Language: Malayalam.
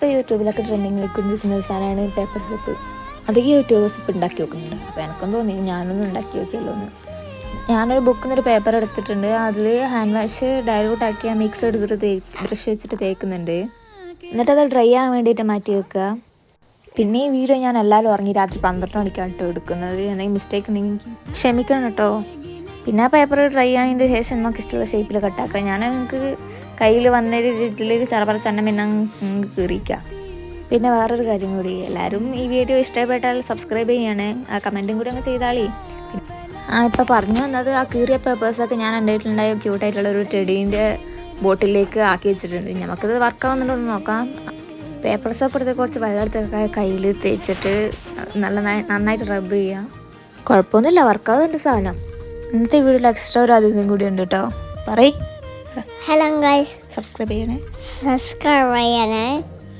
ഇപ്പോൾ യൂട്യൂബിലൊക്കെ ട്രെൻഡിങ് ആയിക്കൊണ്ടിരിക്കുന്ന ഒരു സാധനമാണ് പേപ്പർ സോപ്പ്. അധികം യൂട്യൂബേഴ്സ് ഇപ്പോൾ ഉണ്ടാക്കി നോക്കുന്നുണ്ട്. അപ്പോൾ എനിക്കും തോന്നി ഞാനൊന്നും ഉണ്ടാക്കി നോക്കിയല്ലോ എന്ന്. ഞാനൊരു ബുക്കിൽ നിന്നൊരു പേപ്പർ എടുത്തിട്ടുണ്ട്. അതിൽ ഹാൻഡ് വാഷ് ഡയലൂട്ട് ആക്കി ആ മിക്സ് എടുത്തിട്ട് ബ്രഷ് വെച്ചിട്ട് തേക്കുന്നുണ്ട്. എന്നിട്ടത് ഡ്രൈ ആകാൻ വേണ്ടിയിട്ട് മാറ്റി വെക്കുക. പിന്നെ ഈ വീഡിയോ ഞാൻ എല്ലാവരും ഉറങ്ങി രാത്രി 12 മണിക്കാണ് കേട്ടോ എടുക്കുന്നത്. എന്തെങ്കിലും മിസ്റ്റേക്ക് ഉണ്ടെങ്കിൽ ക്ഷമിക്കണം കേട്ടോ. പിന്നെ ആ പേപ്പർ ഡ്രൈ ആയതിൻ്റെ ശേഷം നമുക്ക് ഇഷ്ടമുള്ള ഷേപ്പിൽ കട്ടാക്കാം. ഞാൻ നിങ്ങൾക്ക് കയ്യിൽ വന്ന രീതിയിൽ ചെറുപറ തന്നെ പിന്നെ കീറിക്കാം. പിന്നെ വേറൊരു കാര്യം കൂടി, എല്ലാവരും ഈ വീഡിയോ ഇഷ്ടപ്പെട്ടാൽ സബ്സ്ക്രൈബ് ചെയ്യണേ. ആ കമൻറ്റും കൂടി അങ്ങ് ചെയ്താളി. ഇപ്പോൾ പറഞ്ഞു വന്നത്, ആ കീറിയ പേപ്പേഴ്സൊക്കെ ഞാൻ എൻ്റെ വീട്ടിലുണ്ടായ ക്യൂട്ടായിട്ടുള്ള ഒരു ടെഡീൻ്റെ ബോട്ടിലേക്ക് ആക്കി വെച്ചിട്ടുണ്ട്. നമുക്കത് വർക്കാവുന്നുണ്ടോ എന്ന് നോക്കാം. പേപ്പർ സോപ്പ് എടുത്ത് കുറച്ച് വെള്ളം എടുത്തൊക്കെ കയ്യിൽ തേച്ചിട്ട് നന്നായിട്ട് റബ്ബ് ചെയ്യുക. കുഴപ്പമൊന്നുമില്ല, വർക്കാവുന്നുണ്ട് സാധനം. ഇന്നത്തെ വീഡിയോയിൽ എക്സ്ട്രാ ഒരു അതിഥിയും കൂടി ഉണ്ട് കേട്ടോ. പറയ്. ഹലോ ഗൈസ്, സബ്സ്ക്രൈബ് ചെയ്യണേ. സബ്സ്ക്രൈബ് ചെയ്യണേ.